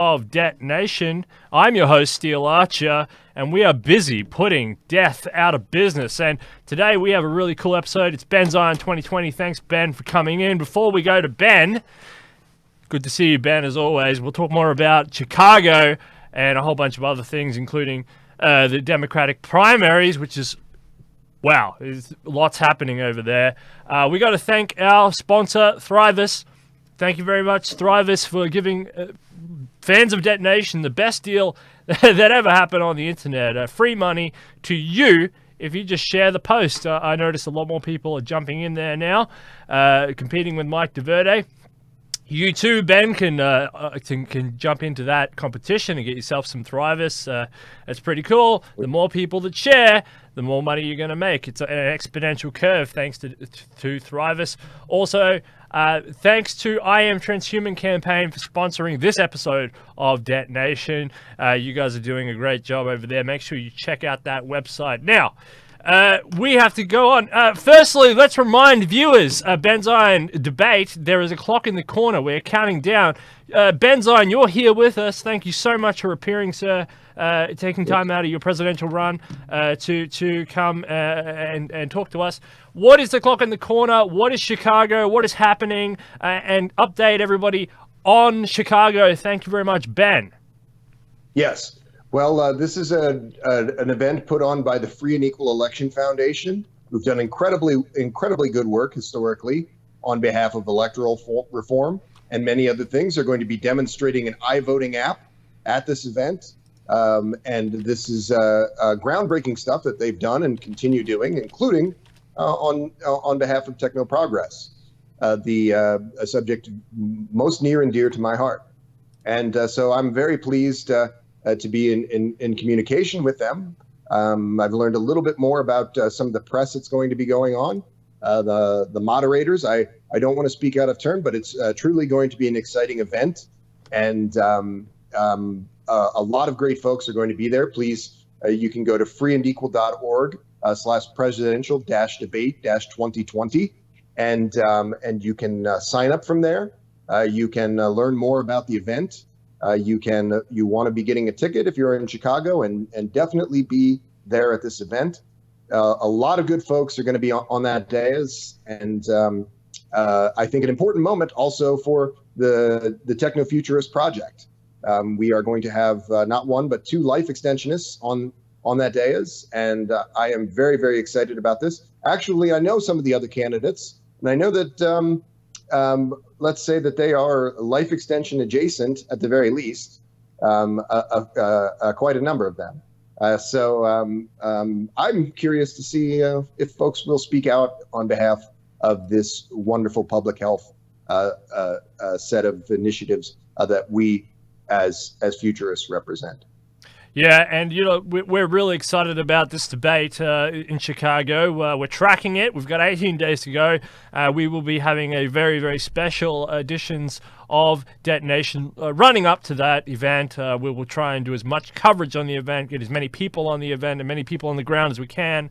of Debt Nation. I'm your host, Steel Archer, and we are busy putting death out of business. And today we have a really cool episode. It's Ben's Iron 2020. Thanks, Ben, for coming in. Before we go to Ben, good to see you, Ben, as always. We'll talk more about Chicago and a whole bunch of other things, including the Democratic primaries, which is, wow, there's lots happening over there. We got to thank our sponsor, Thrivous. Thank you very much, Thrivous, for giving fans of Debt Nation the best deal that ever happened on the internet. Free money to you if you just share the post. I noticed a lot more people are jumping in there now, competing with Mike DeVerde. You too, Ben, can jump into that competition and get yourself some Thrivous. That's pretty cool. The more people that share, the more money you're going to make. It's an exponential curve thanks to Thrivous. Also, thanks to I Am Transhuman campaign for sponsoring this episode of Debt Nation. You guys are doing a great job over there. Make sure you check out that website. Now, we have to go on. Firstly, let's remind viewers, Ben's Iron debate, there is a clock in the corner. We're counting down. Ben's Iron, you're here with us. Thank you so much for appearing, sir. Taking time out of your presidential run to come and talk to us. What is the clock in the corner? What is Chicago? What is happening? And update everybody on Chicago. Thank you very much, Ben. Yes. Well, this is an event put on by the Free and Equal Election Foundation, who've done incredibly good work historically on behalf of electoral reform and many other things. They're going to be demonstrating an iVoting app at this event. And this is groundbreaking stuff that they've done and continue doing, including on behalf of Techno Progress, a subject most near and dear to my heart. And so I'm very pleased to be in communication with them. I've learned a little bit more about some of the press that's going to be going on. The moderators, I don't want to speak out of turn, but it's truly going to be an exciting event. And a lot of great folks are going to be there. Please, you can go to freeandequal.org/presidential-debate-2020, and you can sign up from there. You can learn more about the event. You want to be getting a ticket if you're in Chicago, and definitely be there at this event. A lot of good folks are going to be on that day, and I think an important moment also for the Techno Futurist Project. We are going to have not one but two life extensionists on that dais, and I am very, very excited about this. Actually, I know some of the other candidates, and I know that let's say that they are life extension adjacent at the very least, quite a number of them. So I'm curious to see if folks will speak out on behalf of this wonderful public health set of initiatives that we as futurists represent. Yeah, and we're really excited about this debate in Chicago. We're tracking it. We've got 18 days to go. We will be having a very, very special editions of Debt Nation running up to that event. We will try and do as much coverage on the event, get as many people on the event and many people on the ground as we can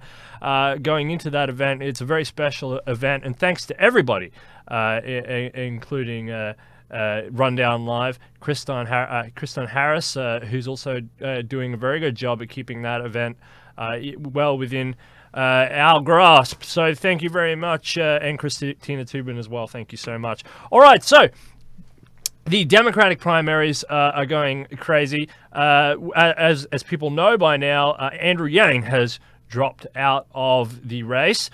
going into that event. It's a very special event, and thanks to everybody, including Rundown Live, Kriston Harris, who's also doing a very good job at keeping that event well within our grasp. So thank you very much, and Christina Tubin as well. Thank you so much. All right, so the Democratic primaries are going crazy. As people know by now, Andrew Yang has dropped out of the race.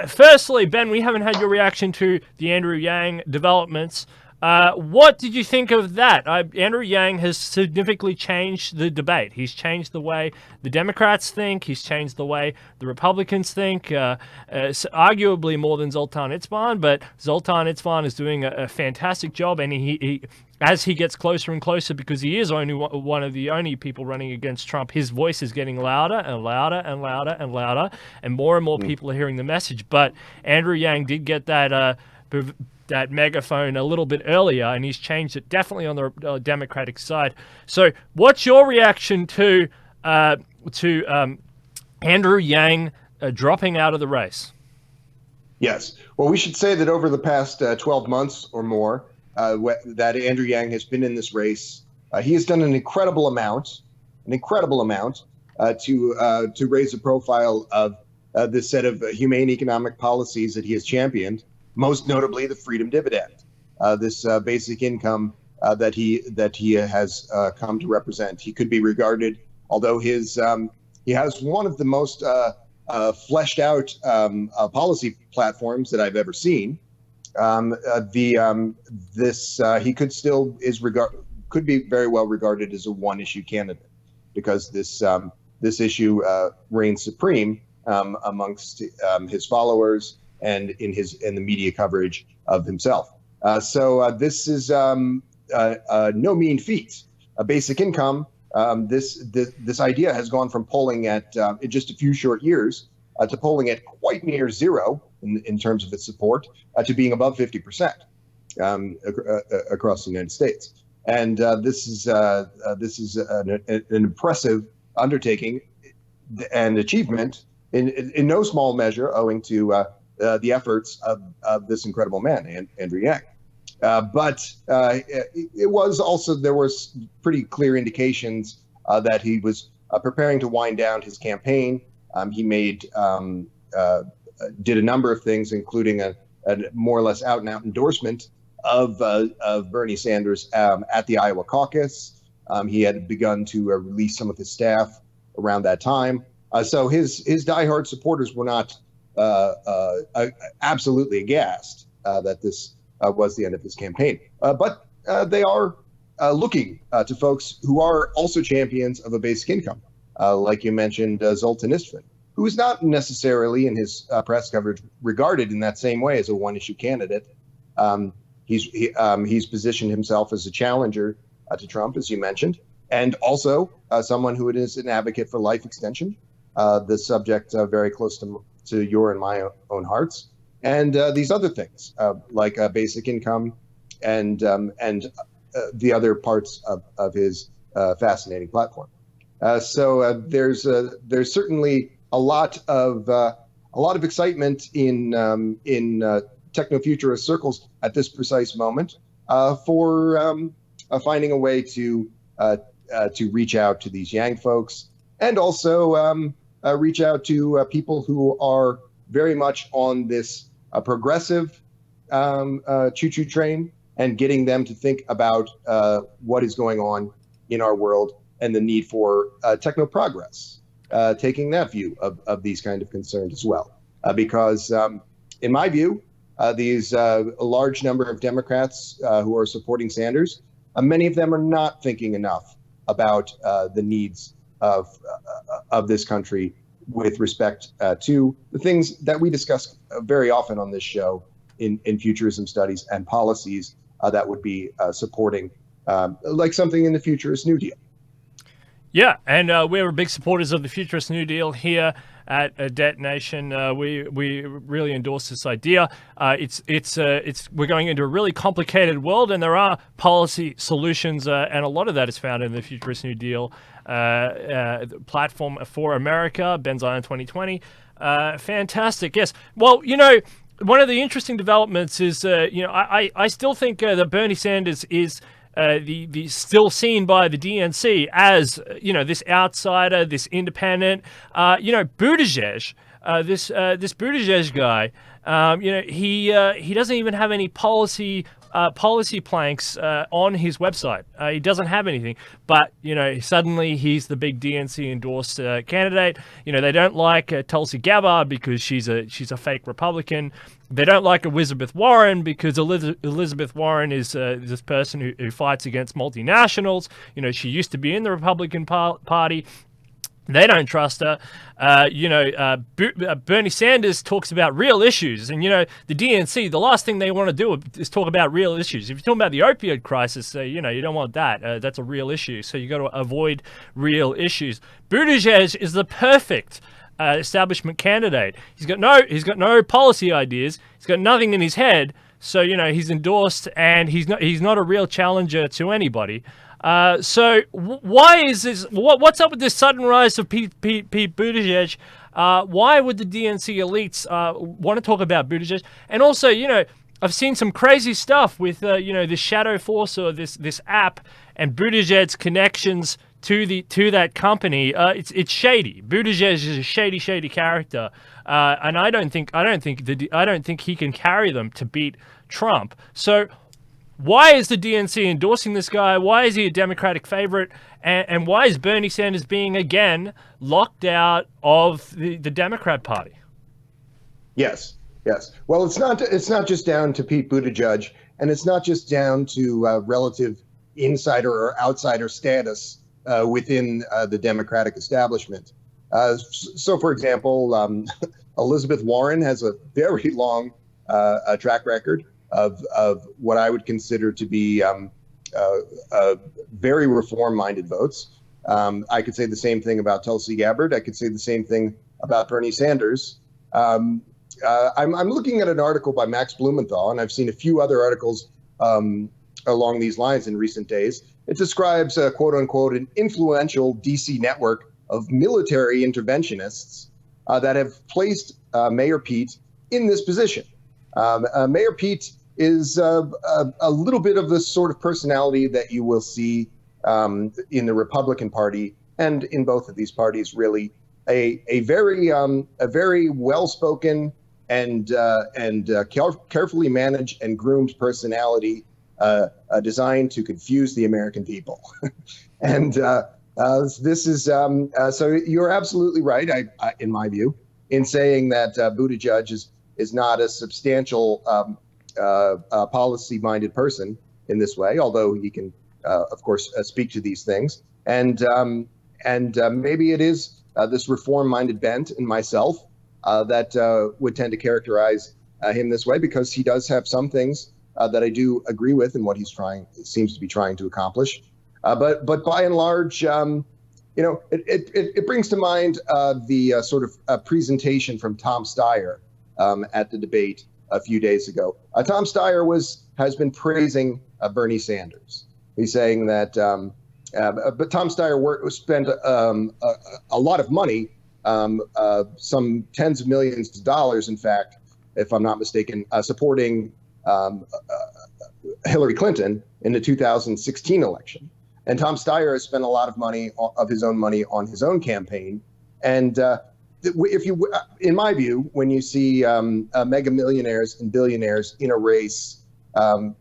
Firstly, Ben, we haven't had your reaction to the Andrew Yang developments. What did you think of that? Andrew Yang has significantly changed the debate. He's changed the way the Democrats think. He's changed the way the Republicans think, arguably more than Zoltan Itzvan. But Zoltan Itzvan is doing a fantastic job, and he as he gets closer and closer, because he is only one of the only people running against Trump, his voice is getting louder and louder and louder and louder, and more people are hearing the message. But Andrew Yang did get that megaphone a little bit earlier, and he's changed it definitely on the Democratic side. So what's your reaction to Andrew Yang dropping out of the race? Yes. Well, we should say that over the past 12 months or more, that Andrew Yang has been in this race He has done an incredible amount to raise the profile of this set of humane economic policies that he has championed, most notably the freedom dividend, this basic income that he has come to represent. He could be regarded, although he has one of the most fleshed out policy platforms that I've ever seen. He could be very well regarded as a one-issue candidate, because this issue reigns supreme amongst his followers and in the media coverage of himself. So this is no mean feat. A basic income. This idea has gone from polling at in just a few short years to polling at quite near zero in terms of its support, to being above 50% across the United States. And this is an impressive undertaking and achievement in no small measure owing to the efforts of this incredible man, Andrew Yang. But it was also, there was pretty clear indications that he was preparing to wind down his campaign. He did a number of things, including a more or less out-and-out endorsement of Bernie Sanders at the Iowa caucus. He had begun to release some of his staff around that time. So his diehard supporters were not absolutely aghast that this was the end of his campaign. But they are looking to folks who are also champions of a basic income, like you mentioned, Zoltan Istvan, who is not necessarily in his press coverage regarded in that same way as a one-issue candidate. He's positioned himself as a challenger to Trump, as you mentioned, and also someone who is an advocate for life extension, the subject very close to your and my own hearts, and these other things like basic income and the other parts of his fascinating platform. So there's certainly a lot of excitement in techno-futurist circles at this precise moment for finding a way to reach out to these Yang folks, and also reach out to people who are very much on this progressive choo-choo train, and getting them to think about what is going on in our world and the need for techno-progress, taking that view of these kind of concerns as well. Because in my view, these a large number of Democrats who are supporting Sanders, many of them are not thinking enough about the needs of this country with respect to the things that we discuss very often on this show in futurism studies and policies that would be supporting like something in the Futurist New Deal. Yeah, and we're big supporters of the Futurist New Deal here at Debt Nation. We really endorse this idea. We're going into a really complicated world, and there are policy solutions, and a lot of that is found in the Futurist New Deal platform for America, Benzion 2020. Fantastic. Yes. Well, one of the interesting developments is, I still think that Bernie Sanders is the still seen by the DNC as this outsider, this independent. Buttigieg, this Buttigieg guy, he doesn't even have any policy planks on his website. He doesn't have anything, but suddenly he's the big DNC endorsed candidate. They don't like Tulsi Gabbard because she's a fake Republican. They don't like Elizabeth Warren because Elizabeth Warren is this person who fights against multinationals. She used to be in the Republican Party. They don't trust her. Bernie Sanders talks about real issues. And, the DNC, the last thing they want to do is talk about real issues. If you're talking about the opioid crisis, you don't want that. That's a real issue. So you got to avoid real issues. Buttigieg is the perfect establishment candidate. He's got no policy ideas. He's got nothing in his head. So, he's endorsed, and he's not a real challenger to anybody. So why is this? What's up with this sudden rise of Pete Buttigieg? Why would the DNC elites want to talk about Buttigieg? And also, I've seen some crazy stuff with this Shadow Force or this app, and Buttigieg's connections to that company, it's shady. Buttigieg is a shady character, and I don't think he can carry them to beat Trump. So why is the DNC endorsing this guy? Why is he a Democratic favorite? And why is Bernie Sanders being again locked out of the Democrat Party? Yes. Well, it's not just down to Pete Buttigieg, and it's not just down to relative insider or outsider status within the Democratic establishment. So, for example, Elizabeth Warren has a very long track record of what I would consider to be very reform-minded votes. I could say the same thing about Tulsi Gabbard. I could say the same thing about Bernie Sanders. I'm looking at an article by Max Blumenthal, and I've seen a few other articles along these lines in recent days. It describes, quote unquote, an influential DC network of military interventionists that have placed Mayor Pete in this position. Mayor Pete is a little bit of the sort of personality that you will see in the Republican Party and in both of these parties, really. A very well-spoken and carefully managed and groomed personality designed to confuse the American people. And this is so you're absolutely right, in my view, in saying that Buttigieg is not a substantial policy-minded person in this way, although he can, of course, speak to these things. And maybe it is this reform-minded bent in myself that would tend to characterize him this way, because he does have some things that I do agree with in what he's seems to be trying to accomplish. But by and large, it brings to mind the sort of presentation from Tom Steyer at the debate a few days ago. Tom Steyer has been praising Bernie Sanders. He's saying that, but Tom Steyer spent a lot of money, some tens of millions of dollars, in fact, if I'm not mistaken, supporting Hillary Clinton in the 2016 election. And Tom Steyer has spent a lot of money, of his own money, on his own campaign. And if you, in my view, when you see mega millionaires and billionaires in a race,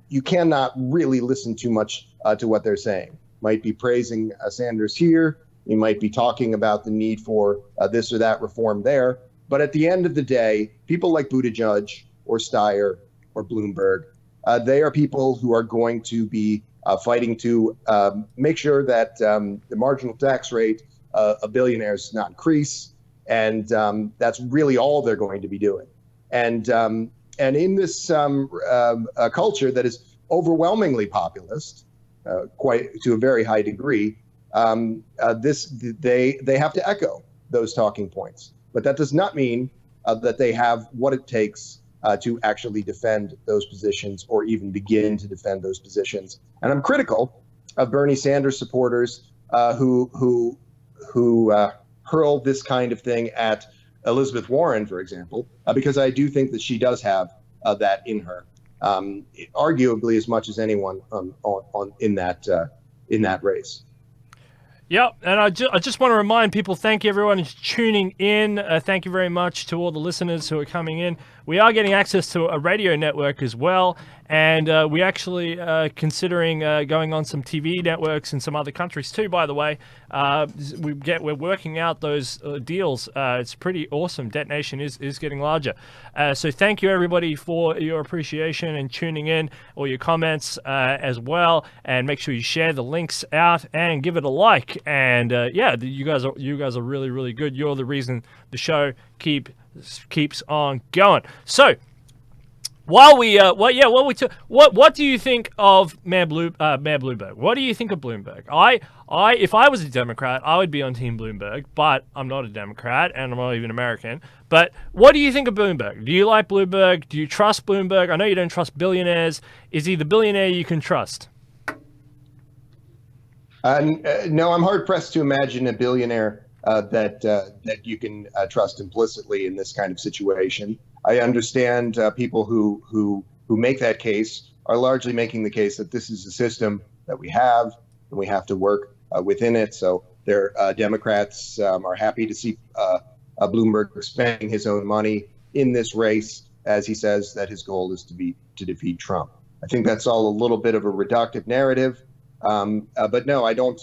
you cannot really listen too much to what they're saying. Might be praising Sanders here. You might be talking about the need for this or that reform there. But at the end of the day, people like Buttigieg or Steyer or Bloomberg, they are people who are going to be fighting to make sure that the marginal tax rate of billionaires does not increase. And that's really all they're going to be doing. And in this culture that is overwhelmingly populist, quite to a very high degree, they have to echo those talking points. But that does not mean that they have what it takes to actually defend those positions or even begin to defend those positions. And I'm critical of Bernie Sanders supporters who hurl this kind of thing at Elizabeth Warren, for example, because I do think that she does have that in her, arguably as much as anyone in that race. Yep, and I just want to remind people, thank you everyone who's tuning in. Thank you very much to all the listeners who are coming in. We are getting access to a radio network as well, and we actually considering going on some TV networks in some other countries too, by the way. We're working out those deals. It's pretty awesome. Detonation is getting larger. So thank you everybody for your appreciation and tuning in, all your comments as well, and make sure you share the links out and give it a like. And yeah, you guys are really, really good. You're the reason the show keeps on going. So while we what do you think of Mayor Bloomberg? What do you think of Bloomberg? If I was a Democrat, I would be on Team Bloomberg, but I'm not a Democrat and I'm not even American. But what do you think of Bloomberg? Do you like Bloomberg? Do you trust Bloomberg? I know you don't trust billionaires. Is he the billionaire you can trust? No, I'm hard pressed to imagine a billionaire that you can trust implicitly in this kind of situation. I understand people who make that case are largely making the case that this is a system that we have, and we have to work within it. So Democrats are happy to see Bloomberg spending his own money in this race, as he says that his goal is to defeat Trump. I think that's all a little bit of a reductive narrative, but no, I don't.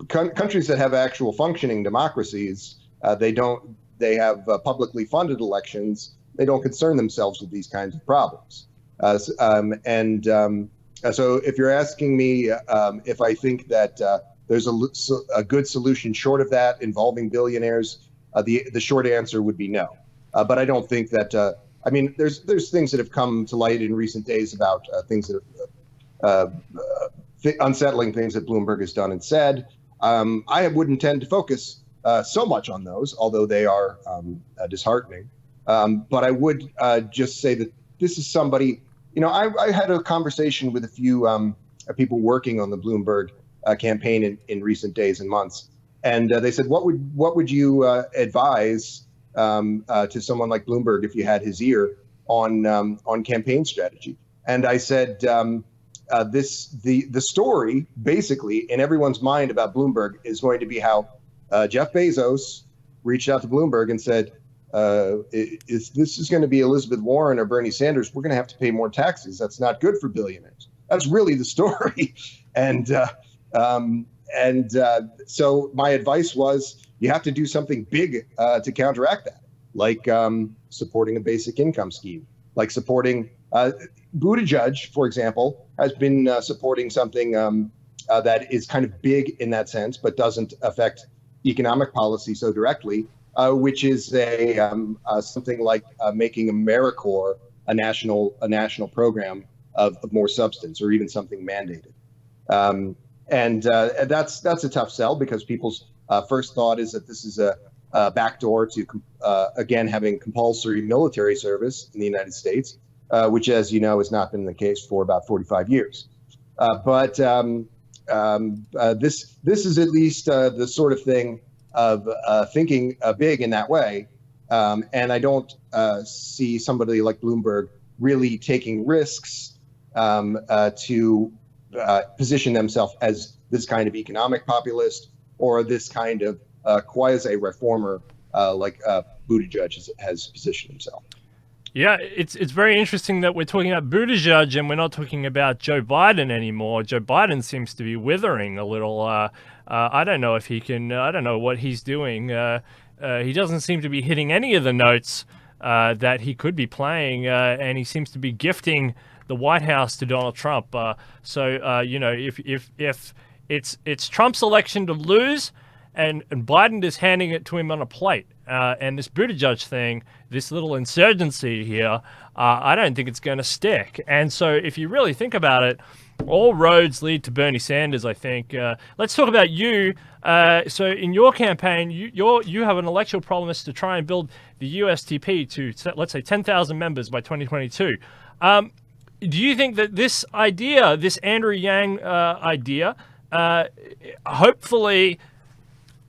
Countries that have actual functioning democracies, they have publicly funded elections. They don't concern themselves with these kinds of problems. So if you're asking me if I think that there's a good solution short of that involving billionaires, the short answer would be no. But I don't think that. I mean, there's things that have come to light in recent days about things that unsettling things that Bloomberg has done and said. I wouldn't tend to focus so much on those, although they are disheartening. But I would just say that this is somebody. I had a conversation with a few people working on the Bloomberg campaign in recent days and months, and they said, "What would you advise to someone like Bloomberg if you had his ear on campaign strategy?" And I said, the story basically in everyone's mind about Bloomberg is going to be how Jeff Bezos reached out to Bloomberg and said, "If this is going to be Elizabeth Warren or Bernie Sanders, we're going to have to pay more taxes. That's not good for billionaires." That's really the story. So my advice was, you have to do something big to counteract that, like supporting a basic income scheme, like supporting Buttigieg, for example, has been supporting something that is kind of big in that sense, but doesn't affect economic policy so directly, which is something like making AmeriCorps a national program of more substance, or even something mandated. That's a tough sell, because people's first thought is that this is a backdoor to again having compulsory military service in the United States, which, as you know, has not been the case for about 45 years. But this is at least the sort of thing of thinking big in that way. And I don't see somebody like Bloomberg really taking risks to position themselves as this kind of economic populist, or this kind of quasi-reformer like Buttigieg has positioned himself. Yeah, it's very interesting that we're talking about Buttigieg and we're not talking about Joe Biden anymore. Joe Biden seems to be withering a little. I don't know if he can. I don't know what he's doing. He doesn't seem to be hitting any of the notes that he could be playing, and he seems to be gifting the White House to Donald Trump. If it's Trump's election to lose, and Biden is handing it to him on a plate, and this Buttigieg thing, this little insurgency here, I don't think it's going to stick. And so if you really think about it, all roads lead to Bernie Sanders, I think. Let's talk about you. So in your campaign, you have an electoral promise to try and build the USTP to, let's say, 10,000 members by 2022. Do you think that this idea, this Andrew Yang idea, hopefully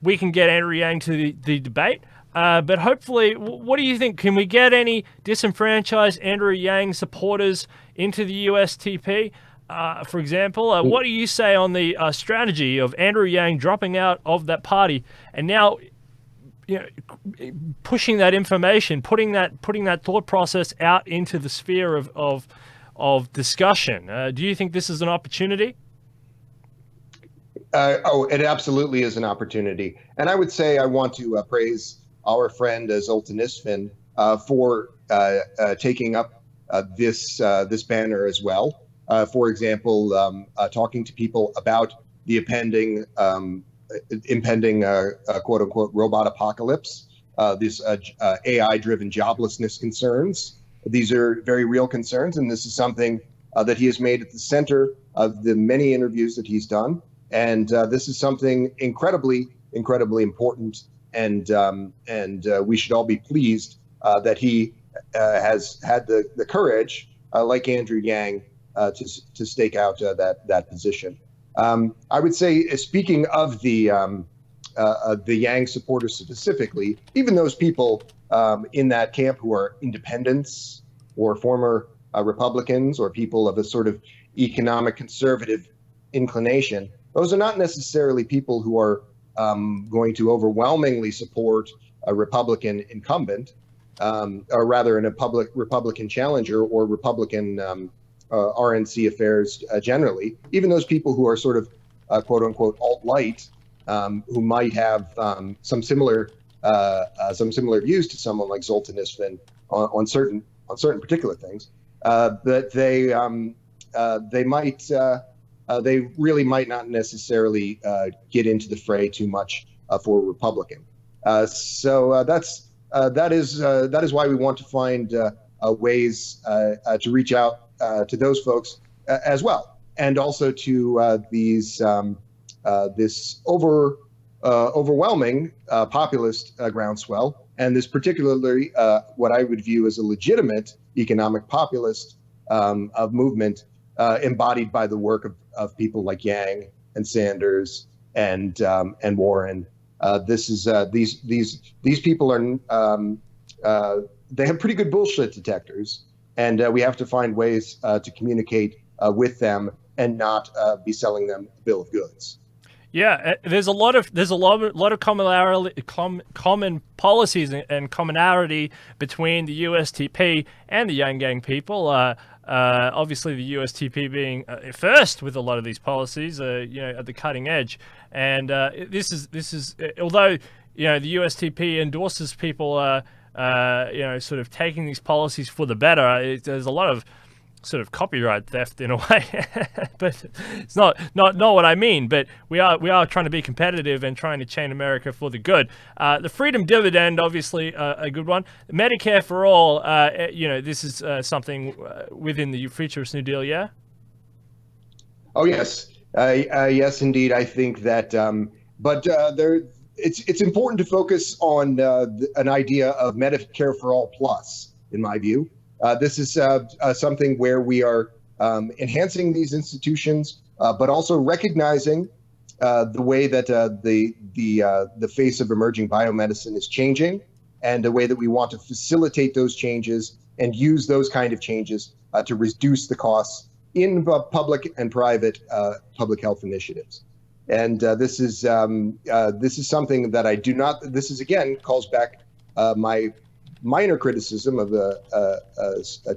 we can get Andrew Yang to the debate, but hopefully, what do you think? Can we get any disenfranchised Andrew Yang supporters into the USTP? For example, what do you say on the strategy of Andrew Yang dropping out of that party and now, pushing that information, putting that thought process out into the sphere of discussion? Do you think this is an opportunity? It absolutely is an opportunity, and I would say I want to praise our friend Zoltan Isfin for taking up this banner as well. For example, talking to people about the impending quote unquote robot apocalypse, this AI-driven joblessness concerns. These are very real concerns, and this is something that he has made at the center of the many interviews that he's done. And this is something incredibly important, and we should all be pleased that he has had the courage, like Andrew Yang, to stake out that position. I would say, speaking of the Yang supporters specifically, even those people in that camp who are independents or former Republicans or people of a sort of economic conservative inclination, those are not necessarily people who are going to overwhelmingly support a Republican incumbent, or rather in a public Republican challenger or Republican RNC affairs generally. Even those people who are sort of quote unquote alt-light, who might have some similar views to someone like Zoltan Isfin on certain particular things, but they really might not necessarily get into the fray too much for a Republican. So that is why we want to find ways to reach out to those folks as well, and also to this overwhelming populist groundswell, and this particularly what I would view as a legitimate economic populist of movement embodied by the work of people like Yang and Sanders and Warren. These people are they have pretty good bullshit detectors, and we have to find ways to communicate with them and not be selling them a bill of goods. Yeah, there's a lot of common policies and commonality between the USTP and the Yang Gang people. Obviously, the USTP being first with a lot of these policies, at the cutting edge. And this is although the USTP endorses people, sort of taking these policies for the better. There's a lot of sort of copyright theft in a way, but it's not what I mean. But we are trying to be competitive and trying to change America for the good. The freedom dividend, obviously, a good one. Medicare for all, this is something within the Futurist New Deal, yeah? Oh yes, yes indeed. I think that, it's important to focus on an idea of Medicare for all plus, in my view. This is something where we are enhancing these institutions, but also recognizing the way that the face of emerging biomedicine is changing, and the way that we want to facilitate those changes and use those kind of changes to reduce the costs in public and private public health initiatives. And this is something that I do not. This is again calls back my minor criticism of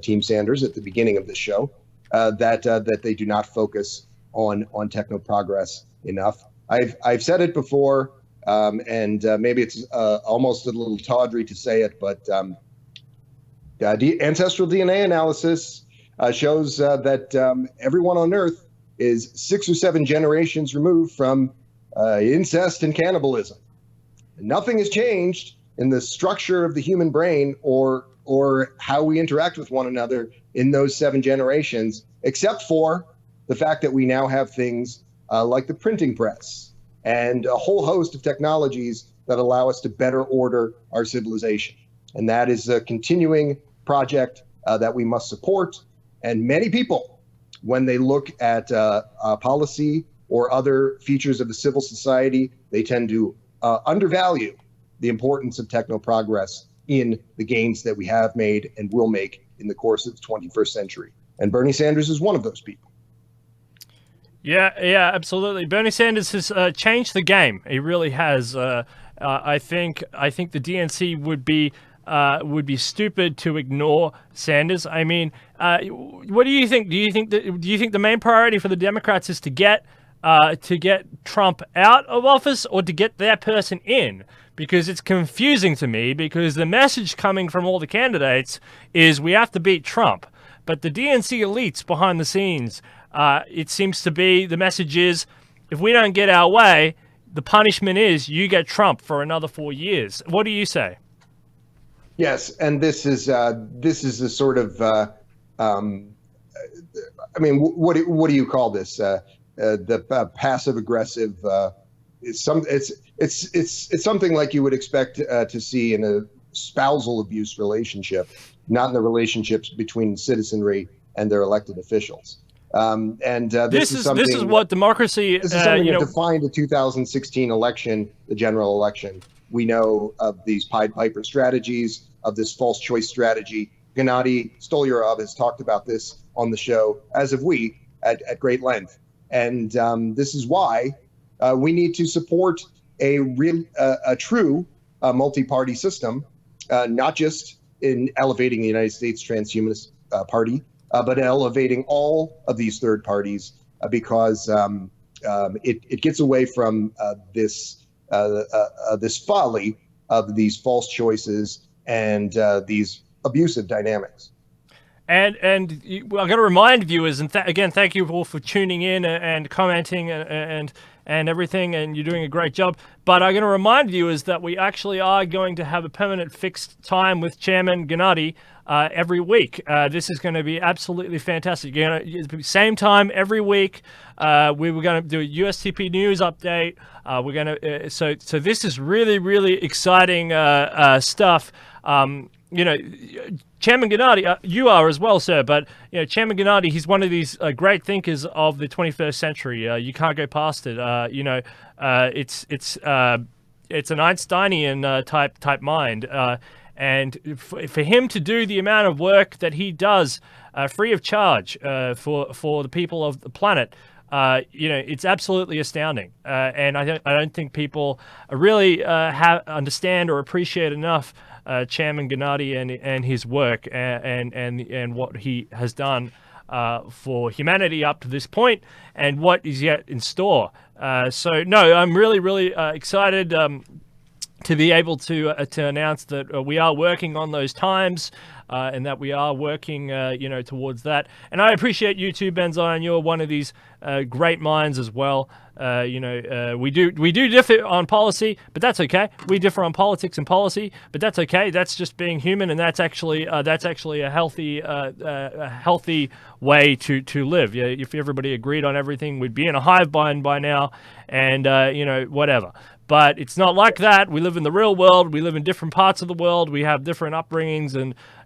Team Sanders at the beginning of the show, that they do not focus on techno progress enough. I've said it before, and maybe it's almost a little tawdry to say it, but ancestral DNA analysis shows that everyone on Earth is 6 or 7 generations removed from incest and cannibalism. Nothing has changed in the structure of the human brain or how we interact with one another in those 7 generations, except for the fact that we now have things like the printing press and a whole host of technologies that allow us to better order our civilization. And that is a continuing project that we must support. And many people, when they look at policy or other features of the civil society, they tend to undervalue the importance of techno progress in the gains that we have made and will make in the course of the 21st century. And Bernie Sanders is one of those people. Yeah, absolutely. Bernie Sanders has changed the game. He really has. I think the DNC would be stupid to ignore Sanders. I mean, what do you think? Do you think the main priority for the Democrats is to get Trump out of office or to get that person in? Because it's confusing to me, because the message coming from all the candidates is we have to beat Trump. But the DNC elites behind the scenes, it seems to be the message is, if we don't get our way, the punishment is you get Trump for another 4 years. What do you say? Yes, and this is a sort of, I mean, what do you call this? The passive aggressive. It's something like you would expect to see in a spousal abuse relationship, not in the relationships between citizenry and their elected officials. This is what democracy. This is something that defined the 2016 election, the general election. We know of these Pied Piper strategies, of this false choice strategy, Gennady Stolyarov has talked about this on the show, as have we, at great length. And this is why we need to support a true multi-party system, not just in elevating the United States Transhumanist Party, but elevating all of these third parties, because it gets away from this folly of these false choices and these abusive dynamics. And I've got to remind viewers, and again, thank you all for tuning in and commenting and everything, and you're doing a great job. But I'm going to remind viewers that we actually are going to have a permanent fixed time with Chairman Gennady every week. This is going to be absolutely fantastic. Same time every week. We were going to do a USTP news update. We're going to so this is really, really exciting stuff. Chairman Gennady, you are as well, sir, but Chairman Gennady, he's one of these great thinkers of the 21st century. You can't go past it. It's an Einsteinian type mind, and for him to do the amount of work that he does free of charge for the people of the planet, it's absolutely astounding, and I don't think people really understand or appreciate enough Chairman Gennady and his work and what he has done for humanity up to this point and what is yet in store. So no, I'm really, really excited to be able to announce that we are working on those times. And that we are working, towards that. And I appreciate you too, Benzion. You're one of these great minds as well. We do differ on policy, but that's okay. We differ on politics and policy, but that's okay. That's just being human, and that's actually a healthy way to live. Yeah, if everybody agreed on everything, we'd be in a hive mind by now, and whatever. But it's not like that. We live in the real world. We live in different parts of the world. We have different upbringings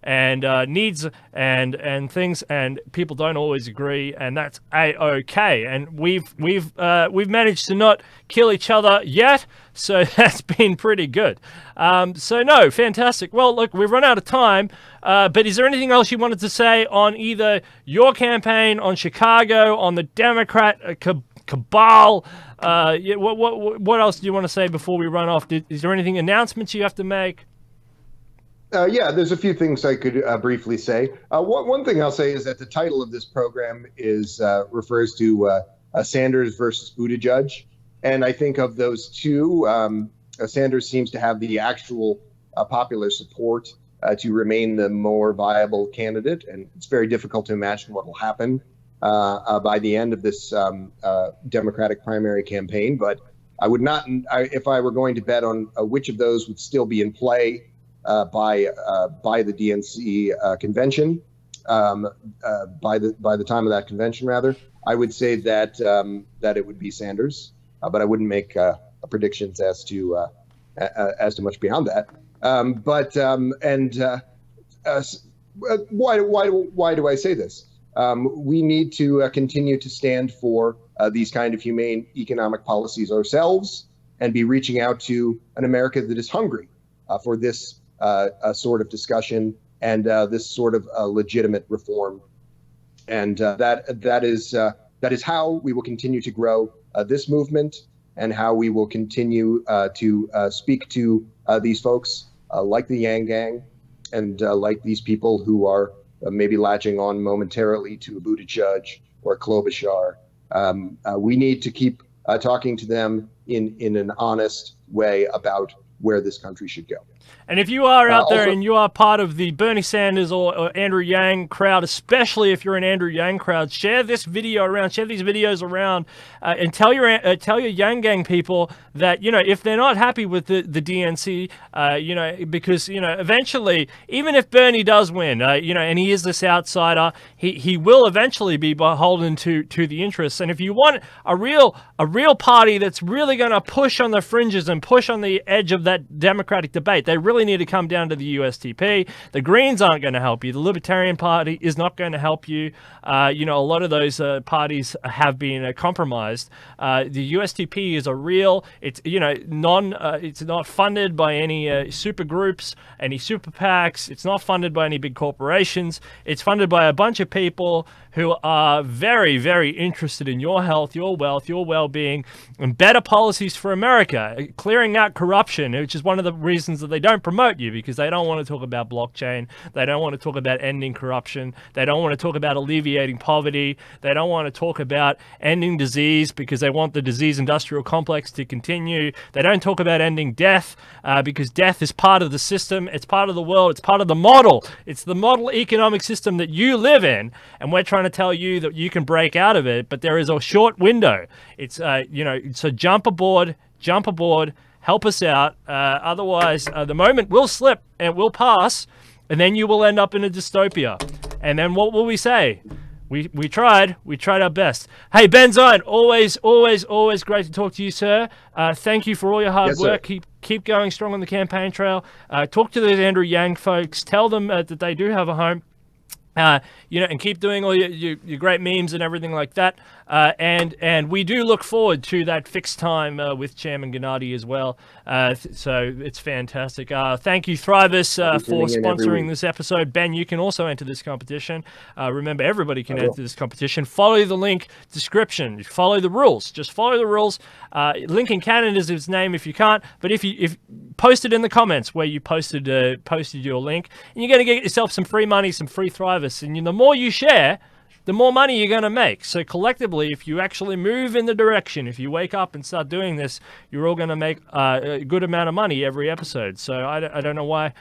and needs and things, and people don't always agree, and that's a-okay. And we've managed to not kill each other yet, so that's been pretty good. So no, fantastic. Well, look, we've run out of time. But is there anything else you wanted to say on either your campaign, on Chicago, on the Democrat cabal? What else do you want to say before we run off? Is there anything, announcements you have to make? Yeah, there's a few things I could briefly say. One thing I'll say is that the title of this program refers to Sanders versus Buttigieg, and I think of those two, Sanders seems to have the actual popular support to remain the more viable candidate, and it's very difficult to imagine what will happen by the end of this Democratic primary campaign. But I would not, if I were going to bet on which of those would still be in play by the DNC convention, by the time of that convention, rather, I would say that it would be Sanders, but I wouldn't make predictions as to much beyond that. Why do I say this? We need to continue to stand for these kind of humane economic policies ourselves, and be reaching out to an America that is hungry for this sort of discussion and this sort of legitimate reform. And that is how we will continue to grow this movement, and how we will continue to speak to these folks like the Yang Gang, and like these people who are maybe latching on momentarily to Buttigieg or Klobuchar. We need to keep talking to them in an honest way about where this country should go. And if you are out there and you are part of the Bernie Sanders or Andrew Yang crowd, especially if you're an Andrew Yang crowd, share this video around, share these videos around, and tell your Yang Gang people that, if they're not happy with the DNC, because, eventually, even if Bernie does win, and he is this outsider, he will eventually be beholden to the interests. And if you want a real party that's really going to push on the fringes and push on the edge of that Democratic debate, they they really need to come down to the USTP. The Greens aren't going to help you. The Libertarian Party is not going to help you. A lot of those parties have been compromised. The USTP is a real, it's not funded by any super groups, any super PACs. It's not funded by any big corporations. It's funded by a bunch of people who are very, very interested in your health, your wealth, your well-being, and better policies for America, clearing out corruption, which is one of the reasons that they don't promote you, because they don't want to talk about blockchain. They don't want to talk about ending corruption. They don't want to talk about alleviating poverty. They don't want to talk about ending disease because they want the disease industrial complex to continue. They don't talk about ending death because death is part of the system. It's part of the world. It's part of the model. It's the model economic system that you live in, and we're trying to tell you that you can break out of it, but there is a short window. It's so jump aboard, help us out. Otherwise, the moment will slip and will pass, and then you will end up in a dystopia. And then what will we say? We tried our best. Hey, Ben Zion, always great to talk to you, sir. Thank you for all your hard work. Keep going strong on the campaign trail. Talk to those Andrew Yang folks. Tell them that they do have a home. And keep doing all your great memes and everything like that. And we do look forward to that fixed time with Chairman Gennady as well. So it's fantastic. Thank you, Thrivous, for sponsoring this episode. Ben, you can also enter this competition. Remember, everybody can enter this competition. Follow the link description. Follow the rules. Just follow the rules. Link in Canada is his name if you can't. But if post it in the comments where you posted your link, and you're going to get yourself some free money, some free Thrivous. And the more you share, the more money you're going to make. So collectively, if you actually move in the direction, if you wake up and start doing this, you're all going to make a good amount of money every episode. So I don't know why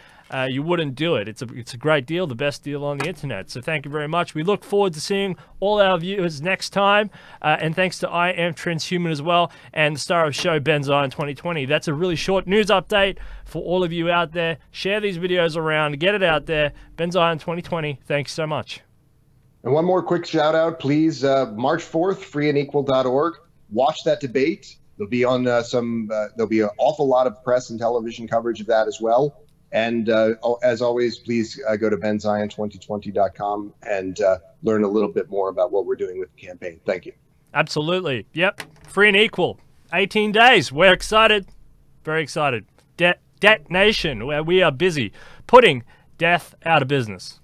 you wouldn't do it. It's a great deal, the best deal on the internet. So thank you very much. We look forward to seeing all our viewers next time. And thanks to I Am Transhuman as well, and the star of the show, Ben Zion 2020. That's a really short news update for all of you out there. Share these videos around, get it out there. Ben Zion 2020. Thanks so much. And one more quick shout out, please. March 4th, freeandequal.org. Watch that debate. There'll be there'll be an awful lot of press and television coverage of that as well. And as always, please go to benzion2020.com and learn a little bit more about what we're doing with the campaign. Thank you. Absolutely. Yep. Free and equal. 18 days. We're excited. Very excited. Debt Nation, where we are busy putting death out of business.